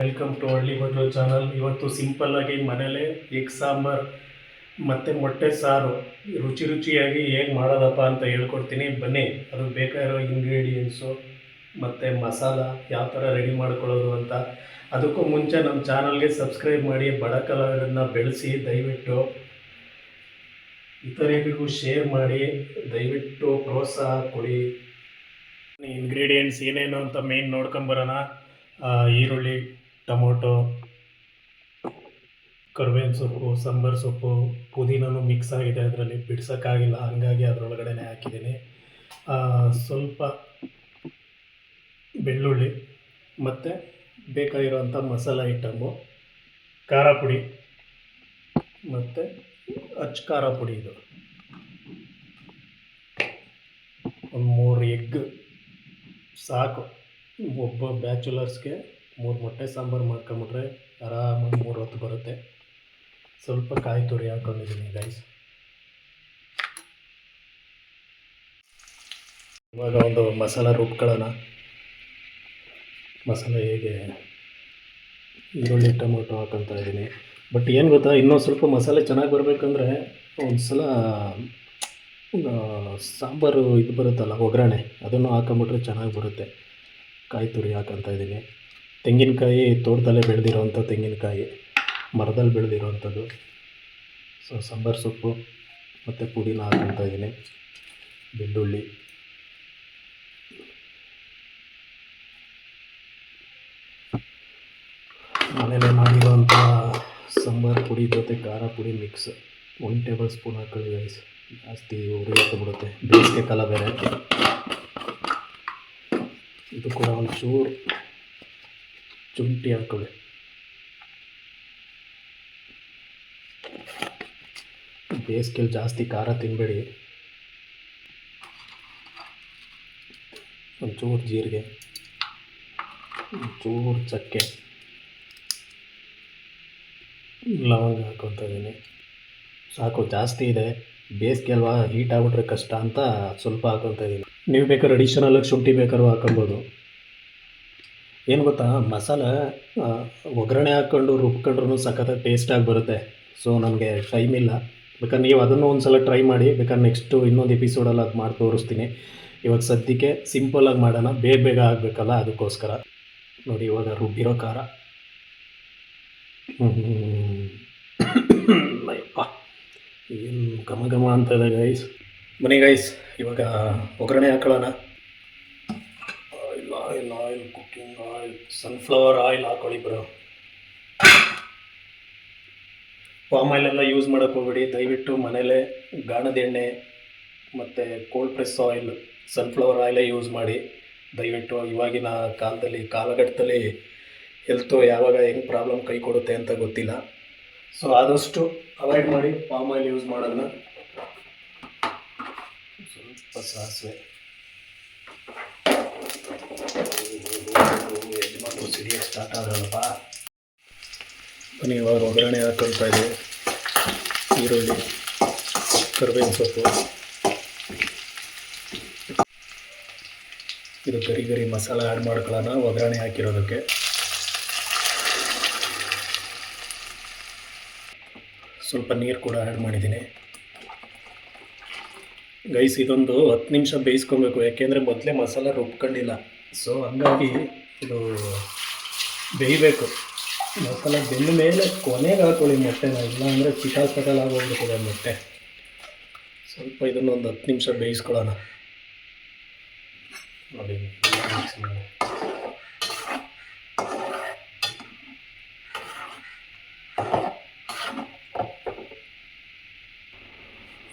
Welcome to ಹಳ್ಳಿ ಭಟ್ರು channel. ಇವತ್ತು ಸಿಂಪಲ್ಲಾಗಿ ಮನೇಲೆ ಎಗ್ ಸಾಂಬಾರ್ ಮತ್ತು ಮೊಟ್ಟೆ ಸಾರು ರುಚಿಯಾಗಿ ಹೇಗೆ ಮಾಡೋದಪ್ಪ ಅಂತ ಹೇಳ್ಕೊಡ್ತೀನಿ. ಬನ್ನಿ, ಅದು ಬೇಕಾಗಿರೋ ಇಂಗ್ರೀಡಿಯೆಂಟ್ಸು ಮತ್ತು ಮಸಾಲ ಯಾವ ಥರ ರೆಡಿ ಮಾಡ್ಕೊಳ್ಳೋದು ಅಂತ. ಅದಕ್ಕೂ ಮುಂಚೆ ನಮ್ಮ ಚಾನಲ್ಗೆ ಸಬ್ಸ್ಕ್ರೈಬ್ ಮಾಡಿ, ಬಡ ಕಲಾವಿದರನ್ನ ಬೆಳೆಸಿ ದಯವಿಟ್ಟು ಇತರರಿಗೂ ಶೇರ್ ಮಾಡಿ, ದಯವಿಟ್ಟು ಪ್ರೋತ್ಸಾಹ ಕೊಡಿ. ಇಂಗ್ರೀಡಿಯೆಂಟ್ಸ್ ಏನೇನು ಅಂತ ಮೇನ್ ನೋಡ್ಕೊಂಬರೋಣ. ಈರುಳ್ಳಿ, ಟೊಮೊಟೊ, ಕರಿಬೇವಿನ ಸೊಪ್ಪು, ಸಾಂಬಾರು ಸೊಪ್ಪು, ಪುದೀನೂ ಮಿಕ್ಸ್ ಆಗಿದೆ, ಅದರಲ್ಲಿ ಬಿಡ್ಸೋಕ್ಕಾಗಿಲ್ಲ, ಹಂಗಾಗಿ ಅದರೊಳಗಡೆ ಹಾಕಿದ್ದೀನಿ. ಸ್ವಲ್ಪ ಬೆಳ್ಳುಳ್ಳಿ ಮತ್ತು ಬೇಕಾಗಿರೋಂಥ ಮಸಾಲ ಐಟಮ್ಮು, ಖಾರ ಪುಡಿ ಮತ್ತು ಅಚ್ಚ ಖಾರ ಪುಡಿ. ಇದು ಒಂದು 3 ಎಗ್ ಸಾಕು. ಒಬ್ಬ ಬ್ಯಾಚುಲರ್ಸ್ಗೆ 3 ಮೊಟ್ಟೆ ಸಾಂಬಾರು ಮಾಡ್ಕೊಂಬಿಟ್ರೆ ಆರಾಮಾಗಿ 3 ಹೊತ್ತು ಬರುತ್ತೆ. ಸ್ವಲ್ಪ ಕಾಯಿ ತುರಿ ಹಾಕ್ಕೊಂಡಿದ್ದೀನಿ ಗೈಸ್. ಇವಾಗ ಒಂದು ಮಸಾಲ ರುಬ್ಕೊಳ್ಳೋಣ. ಮಸಾಲ ಹೇಗೆ, ಈರುಳ್ಳಿ ಟೊಮೊಟೊ ಹಾಕ್ಕೊತಾ ಇದ್ದೀನಿ. ಬಟ್ ಏನು ಗೊತ್ತಾ, ಇನ್ನೊಂದು ಸ್ವಲ್ಪ ಮಸಾಲೆ ಚೆನ್ನಾಗಿ ಬರಬೇಕಂದ್ರೆ ಒಂದು ಸಲ ಸಾಂಬಾರು ಇದು ಬರುತ್ತಲ್ಲ, ಒಗ್ಗರಣೆ, ಅದನ್ನು ಹಾಕೊಂಬಿಟ್ರೆ ಚೆನ್ನಾಗಿ ಬರುತ್ತೆ. ಕಾಯಿ ತುರಿ ಹಾಕ್ಕೊತಾ ಇದ್ದೀನಿ. ತೆಂಗಿನಕಾಯಿ ತೋಟದಲ್ಲೇ ಬೆಳೆದಿರೋವಂಥ ತೆಂಗಿನಕಾಯಿ, ಮರದಲ್ಲಿ ಬೆಳೆದಿರೋವಂಥದ್ದು. ಸಾಂಬಾರು ಸೊಪ್ಪು ಮತ್ತು ಪುದೀನ ಹಾಕ್ಕೊತಾ ಇದ್ದೀನಿ. ಬೆಳ್ಳುಳ್ಳಿ, ಮನೇಲೆ ಮಾಡಿರೋಂಥ ಸಾಂಬಾರು ಪುಡಿ ಜೊತೆ ಖಾರ ಪುಡಿ ಮಿಕ್ಸ್ 1 ಟೇಬಲ್ ಸ್ಪೂನ್ ಹಾಕ್ಕೊಳ್ಳಿ ಗೈಸ್. ಜಾಸ್ತಿ ಉರಿ ಹಾಕಿಬಿಡುತ್ತೆ, ಬೇಸಿಗೆ ಕಾಲ ಬೇರೆ. ಇದು ಕೂಡ ಒಂಚೂರು ಶುಂಠಿ ಹಾಕ್ಕೊಳ್ಳಿ. ಬೇಸಿಗೆಯಲ್ಲಿ ಜಾಸ್ತಿ ಖಾರ ತಿನ್ನಬೇಡಿ. ಒಂಚೂರು ಜೀರಿಗೆ, ಒಂಚೂರು ಚಕ್ಕೆ, ಲವಂಗ ಹಾಕ್ಕೊತಾ ಇದ್ದೀನಿ. ಸಾಕು, ಜಾಸ್ತಿ ಇದೆ, ಬೇಸಿಗೆ ಅಲ್ವಾ, ಹೀಟ್ ಆಗಿಬಿಟ್ರೆ ಕಷ್ಟ ಅಂತ ಸ್ವಲ್ಪ ಹಾಕ್ಕೊತಾ ಇದ್ದೀನಿ. ನೀವು ಬೇಕಾದ್ರೆ ಅಡಿಷನಲಾಗಿ ಶುಂಠಿ ಬೇಕಾದ್ರೂ ಹಾಕೊಬೋದು. ಏನು ಗೊತ್ತಾ, ಮಸಾಲ ಒಗ್ಗರಣೆ ಹಾಕ್ಕೊಂಡು ರುಬ್ಕೊಂಡ್ರೂ ಸಖತ್ತಾಗಿ ಟೇಸ್ಟಾಗಿ ಬರುತ್ತೆ. ಸೊ ನನಗೆ ಟೈಮ್ ಇಲ್ಲ. ಬೇಕಾದ್ರೆ ನೀವು ಅದನ್ನು ಒಂದು ಸಲ ಟ್ರೈ ಮಾಡಿ. ಬೇಕಾದ್ರೆ ನೆಕ್ಸ್ಟು ಇನ್ನೊಂದು ಎಪಿಸೋಡಲ್ಲಿ ಅದು ಮಾಡಿ ತೋರಿಸ್ತೀನಿ. ಇವಾಗ ಸದ್ಯಕ್ಕೆ ಸಿಂಪಲ್ಲಾಗಿ ಮಾಡೋಣ, ಬೇಗ ಆಗಬೇಕಲ್ಲ, ಅದಕ್ಕೋಸ್ಕರ. ನೋಡಿ, ಇವಾಗ ರುಬ್ಬಿರೋ ಖಾರ. ಅಯ್ಯಪ್ಪ, ಏನು ಘಮ ಅಂತ ಇದೆ ಗೈಸ್. ಬನ್ನಿ ಗೈಸ್, ಇವಾಗ ಒಗ್ಗರಣೆ ಹಾಕೊಳ್ಳೋಣ. Oil, cooking oil, sunflower oil ಹಾಕೊಳ್ಳಿ ಬ್ರೋ. ಪಾಮ್ ಆಯಿಲೆಲ್ಲ ಯೂಸ್ ಮಾಡೋಕ್ಕೆ ಹೋಗ್ಬೇಡಿ ದಯವಿಟ್ಟು. ಮನೇಲೆ ಗಾಣದ ಎಣ್ಣೆ ಮತ್ತು ಕೋಲ್ಡ್ ಪ್ರೆಸ್ ಆಯಿಲ್, ಸನ್ಫ್ಲವರ್ ಆಯಿಲೇ ಯೂಸ್ ಮಾಡಿ ದಯವಿಟ್ಟು. ಇವಾಗಿನ ಕಾಲಘಟ್ಟದಲ್ಲಿ ಹೆಲ್ತು ಯಾವಾಗ ಹೆಂಗೆ ಪ್ರಾಬ್ಲಮ್ ಕೈ ಕೊಡುತ್ತೆ ಅಂತ ಗೊತ್ತಿಲ್ಲ. ಸೊ ಆದಷ್ಟು ಅವಾಯ್ಡ್ ಮಾಡಿ ಪಾಮ್ ಆಯಿಲ್ ಯೂಸ್ ಮಾಡೋದನ್ನ. ಸ್ವಲ್ಪ ಸಾಸಿವೆ, ಯಜಮಾನರು ಸಿಡಿಯೋಕ್ಕೆ ಸ್ಟಾರ್ಟ್ ಆದ್ರಲ್ಲಪ್ಪ. ಬನ್ನಿ, ಇವಾಗ ಒಗ್ಗರಣೆ ಹಾಕ್ಕೊಳ್ತಾ ಇದ್ದೀವಿ. ಈರುಳ್ಳಿ, ಕರಿಬೇವಿನ ಸೊಪ್ಪು, ಇದು ಗರಿ ಮಸಾಲ ಆ್ಯಡ್ ಮಾಡ್ಕೊಳ್ಳೋಣ ಒಗ್ಗರಣೆ ಹಾಕಿರೋದಕ್ಕೆ. ಸ್ವಲ್ಪ ನೀರು ಕೂಡ ಆ್ಯಡ್ ಮಾಡಿದ್ದೀನಿ ಗೈಸ್. ಇದೊಂದು 10 ನಿಮಿಷ ಬೇಯಿಸ್ಕೊಬೇಕು, ಯಾಕೆಂದರೆ ಮೊದಲೇ ಮಸಾಲ ರುಬ್ಕೊಂಡಿಲ್ಲ. ಸೊ ಹಂಗಾಗಿ ಇದು ಬೇಯಬೇಕು. ಮಸಾಲ ಬೆಂದ ಮೇಲೆ ಕೊನೆಗೆ ಹಾಕೊಳ್ಳಿ ಮೊಟ್ಟೆನ, ಇಲ್ಲ ಅಂದರೆ ಚಿಟಾಲ್ ಆಗೋಗ್ಬಿಡ್ತದೆ ಮೊಟ್ಟೆ. ಸ್ವಲ್ಪ ಇದನ್ನೊಂದು 10 ನಿಮಿಷ ಬೇಯಿಸ್ಕೊಳ್ಳೋಣ. ನೋಡಿ, ಮಿಕ್ಸ್ ಮಾಡಿ.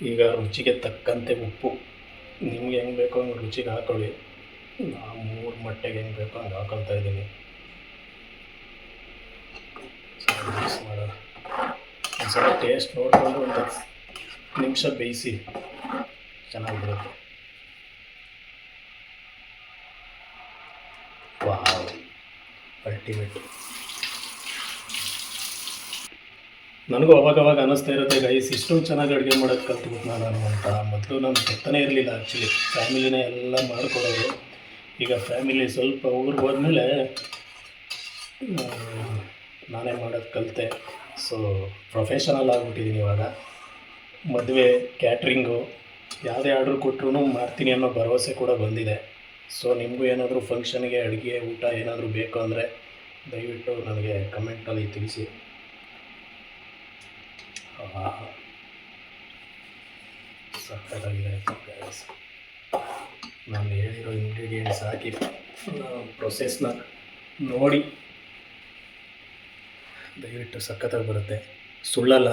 ಈಗ ರುಚಿಗೆ ತಕ್ಕಂತೆ ಉಪ್ಪು, ನಿಮ್ಗೆ ಹೆಂಗೆ ಬೇಕೋ ಹಂಗೆ ರುಚಿಗೆ ಹಾಕೊಳ್ಳಿ. ನಾನು 3 ಮೊಟ್ಟೆಗೆ ಹೆಂಗೆ ಬೇಕೋ ಹಂಗೆ ಹಾಕೊತಾ ಇದ್ದೀನಿ. ಮಿಕ್ಸ್ ಮಾಡೋಣ. ಒಂದು ಸಲ ಟೇಸ್ಟ್ ನೋಡಿಕೊಂಡು ಒಂದು 10 ನಿಮಿಷ ಬೇಯಿಸಿ, ಚೆನ್ನಾಗಿ ಬರುತ್ತೆ. Wow, ultimate. ನನಗೂ ಅವಾಗವಾಗ ಅನ್ನಿಸ್ತಾ ಇರುತ್ತೆ ಗೈಸ್, ಇಷ್ಟೊಂದು ಚೆನ್ನಾಗಿ ಅಡುಗೆ ಮಾಡೋದು ಕಲ್ತ್ಬಿಟ್ಟು ನಾನು ಅಂತ. ಮೊದಲು ನಾನು ಗೊತ್ತನೇ ಇರಲಿಲ್ಲ ಆ್ಯಕ್ಚುಲಿ. ಫ್ಯಾಮಿಲಿನೇ ಎಲ್ಲ ಮಾಡಿಕೊಡೋರು. ಈಗ ಫ್ಯಾಮಿಲಿ ಸ್ವಲ್ಪ ಊರಿಗೆ ಹೋದ್ಮೇಲೆ ನಾನೇ ಮಾಡೋದು ಕಲಿತೆ. ಸೊ ಪ್ರೊಫೆಷನಲ್ ಆಗಿಬಿಟ್ಟಿದ್ದೀನಿ ಇವಾಗ. ಮದುವೆ, ಕ್ಯಾಟ್ರಿಂಗು ಯಾವುದೇ ಆರ್ಡ್ರ್ ಕೊಟ್ರೂ ಮಾಡ್ತೀನಿ ಅನ್ನೋ ಭರವಸೆ ಕೂಡ ಬಂದಿದೆ. ಸೊ ನಿಮಗೂ ಏನಾದರೂ ಫಂಕ್ಷನ್ಗೆ ಅಡುಗೆ, ಊಟ ಏನಾದರೂ ಬೇಕು ಅಂದರೆ ದಯವಿಟ್ಟು ನನಗೆ ಕಮೆಂಟಲ್ಲಿ ತಿಳಿಸಿ. ಸಕ್ಕತ್ತಾಗಿದೆ ಗೈಸ್. ನಾನು ಹೇಳಿರೋ ಇಂಗ್ರೀಡಿಯೆಂಟ್ಸ್ ಹಾಕಿ ಪ್ರೊಸೆಸ್ನ ನೋಡಿ ದಯವಿಟ್ಟು ಸಕ್ಕತ್ತಾಗಿ ಬರುತ್ತೆ. ಸುಳ್ಳಲ್ಲ,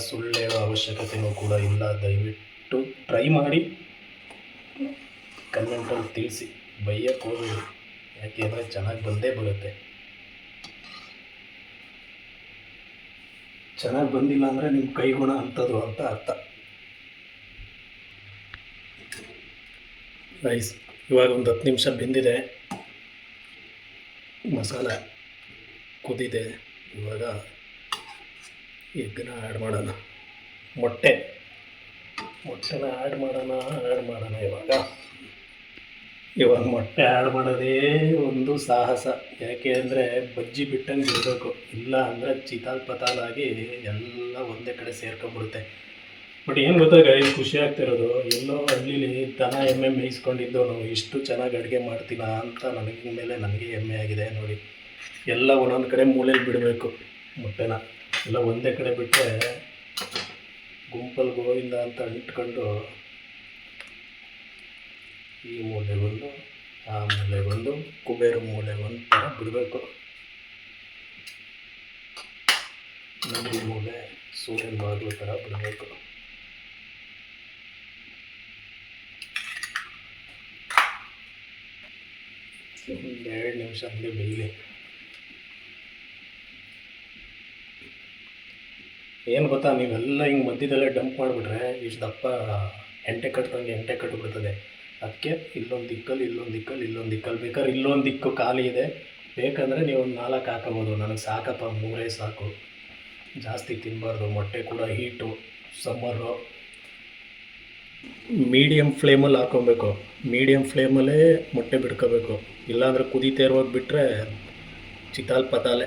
ಸುಳ್ಳೇಳೋ ಅವಶ್ಯಕತೆಯೂ ಕೂಡ ಇಲ್ಲ. ದಯವಿಟ್ಟು ಟ್ರೈ ಮಾಡಿ ಕಮೆಂಟಲ್ಲಿ ತಿಳಿಸಿ, ಬೈಯಕ್ಕೆ ಹೋಗಬೇಡಿ. ಯಾಕೆಂದರೆ ಚೆನ್ನಾಗಿ ಬಂದೇ ಬರುತ್ತೆ. ಚೆನ್ನಾಗಿ ಬಂದಿಲ್ಲ ಅಂದರೆ ನಿಮ್ಮ ಕೈಗುಣ ಅಂಥದ್ದು ಅಂತ ಅರ್ಥ. ರೈಸ್ ಇವಾಗ ಒಂದು 10 ನಿಮಿಷ ಬೆಂದಿದೆ, ಮಸಾಲ ಕುದಿದೆ. ಇವಾಗ ಎಗ್ಗನ್ನ ಆ್ಯಡ್ ಮಾಡೋಣ, ಮೊಟ್ಟೆನ ಆ್ಯಡ್ ಮಾಡೋಣ. ಇವಾಗ ಮೊಟ್ಟೆ ಆ್ಯಡ್ ಮಾಡೋದೇ ಒಂದು ಸಾಹಸ. ಯಾಕೆ ಅಂದರೆ ಬಜ್ಜಿ ಬಿಟ್ಟಂಗೆ ಇರಬೇಕು, ಇಲ್ಲ ಅಂದರೆ ಚಿತಾಲ್ ಪತಾಲಾಗಿ ಎಲ್ಲ ಒಂದೇ ಕಡೆ ಸೇರ್ಕೊಂಡ್ಬಿಡುತ್ತೆ. ಬಟ್ ಏನು ಗೊತ್ತಾ ಗೈಸ್, ಖುಷಿ ಆಗ್ತಿರೋದು, ಎಲ್ಲೋ ಹಳ್ಳಿಲಿ ದನ ಎಮ್ಮೆ ಮೇಯಿಸ್ಕೊಂಡಿದ್ದವನು ಇಷ್ಟು ಚೆನ್ನಾಗಿ ಅಡುಗೆ ಮಾಡ್ತೀನ ಅಂತ ನನಗೆ ಹೆಮ್ಮೆ ಆಗಿದೆ. ನೋಡಿ, ಎಲ್ಲ ಒಂದೊಂದು ಕಡೆ ಮೂಲೆಯಲ್ಲಿ ಬಿಡಬೇಕು ಮೊಟ್ಟೆನ, ಎಲ್ಲ ಒಂದೇ ಕಡೆ ಬಿಟ್ಟರೆ ಗುಂಪಲ್ಲಿ ಗೋವಿಂದ ಅಂತ ಅಂಟ್ಕೊಂಡು ಈ ಮೂಲೆ ಒಂದು, ಆ ಮೂಲೆ ಒಂದು, ಕುಬೇರ ಮೂಲೆ ಒಂದು ಥರ ಬಿಡಬೇಕು. ನಂದಿ ಮೂಲೆ ಸೂರ್ಯನ ಬಾಗಿಲು ಥರ ಬಿಡಬೇಕು. ಒಂದು 2 ನಿಮಿಷ ಹಂಗೆ ಬೇಯಲಿ. ಏನು ಗೊತ್ತಾ, ನೀವೆಲ್ಲ ಹಿಂಗೆ ಮಧ್ಯದಲ್ಲೇ ಡಂಪ್ ಮಾಡಿಬಿಟ್ರೆ ಇಷ್ಟು ದಪ್ಪ ಎಂಟೆ ಕಟ್ಟಿಬಿಡ್ತದೆ. ಅದಕ್ಕೆ ಇಲ್ಲೊಂದು ದಿಕ್ಕಲ್ಲಿ ಬೇಕಾದ್ರೆ ಇಲ್ಲೊಂದು ದಿಕ್ಕು ಖಾಲಿ ಇದೆ, ಬೇಕಂದರೆ ನೀವು ಒಂದು 4 ಹಾಕೋಬೋದು. ನನಗೆ ಸಾಕಪ್ಪ, 3 ಸಾಕು, ಜಾಸ್ತಿ ತಿನ್ನಬಾರ್ದು. ಮೊಟ್ಟೆ ಕೂಡ ಹೀಟು, ಸಮ್ಮರು. ಮೀಡಿಯಮ್ ಫ್ಲೇಮಲ್ಲಿ ಹಾಕ್ಕೊಬೇಕು, ಮೀಡಿಯಮ್ ಫ್ಲೇಮಲ್ಲೇ ಮೊಟ್ಟೆ ಬಿಡ್ಕೋಬೇಕು. ಇಲ್ಲಾಂದರೆ ಕುದೀತಾ ಇರುವಾಗ ಬಿಟ್ಟರೆ ಚಿತಾಲ್ ಪತಾಲೆ.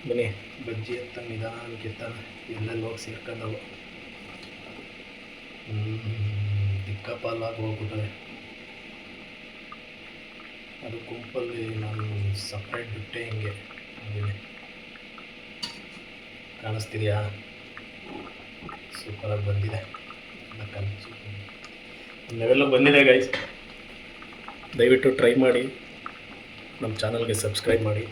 ಬನ್ನಿ, ಬಜ್ಜಿ ಅಂತ ನಿಧಾನಕ್ಕೆ ಎಲ್ಲೆಲ್ಲಿ ಹೋಗಿ ಸೇರ್ಕೊಂಡವು. ದಿಕ್ಕಪಾಲಾಗಿ ಹೋಗ್ಬಿಟ್ಟವೆ. ಅದು ಗುಂಪಲ್ಲಿ ನಾನು ಸಪ್ರೇಟ್ ಬಿಟ್ಟೆ. ಹಿಂಗೆ ಕಾಣಿಸ್ತಿದೆಯಾ? ಸೂಪರಾಗಿ ಬಂದಿದೆ, ಲೆವೆಲ್ಲ ಬಂದಿದೆ ಗೈಸ್. ದಯವಿಟ್ಟು ಟ್ರೈ ಮಾಡಿ, ನಮ್ಮ ಚಾನಲ್ಗೆ ಸಬ್ಸ್ಕ್ರೈಬ್ ಮಾಡಿ.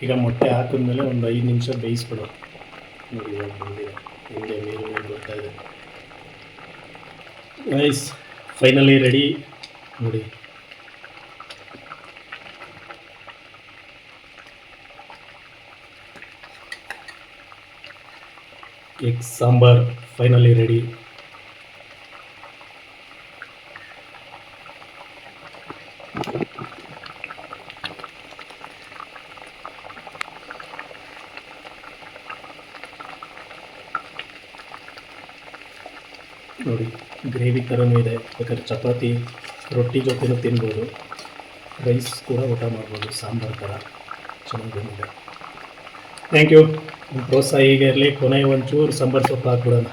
ಈಗ ಮೊಟ್ಟೆ ಹಾಕಿದ್ಮೇಲೆ ಒಂದು 5 ನಿಮಿಷ ಬೇಯಿಸ್ಬಿಡು. ನೋಡಿ, ಇವಾಗ ಬಂದಿದೆ, ಹಿಂಗೆ ನೀರು ಬರ್ತಾಯಿದೆ ಗೈಸ್. ಫೈನಲಿ ರೆಡಿ ನೋಡಿ. Egg sambar finally ready. ನೋಡಿ, ಗ್ರೇವಿ ಥರನೂ ಇದೆ. ಬೇಕಾದ್ರೆ ಚಪಾತಿ, ರೊಟ್ಟಿ ಜೊತೆನೂ ತಿನ್ಬೋದು, ರೈಸ್ ಕೂಡ ಊಟ ಮಾಡ್ಬೋದು. ಸಾಂಬಾರು ಥರ ಚೆನ್ನಾಗಿ ಬಂದಿದೆ. Thank you. ಪ್ರೋತ್ಸಾಹ ಹೀಗೆ ಇರಲಿ. ಕೊನೆಗೆ ಒಂಚೂರು ಸಾಂಬಾರು ಸೊಪ್ಪು ಹಾಕ್ಬಿಡೋಣ.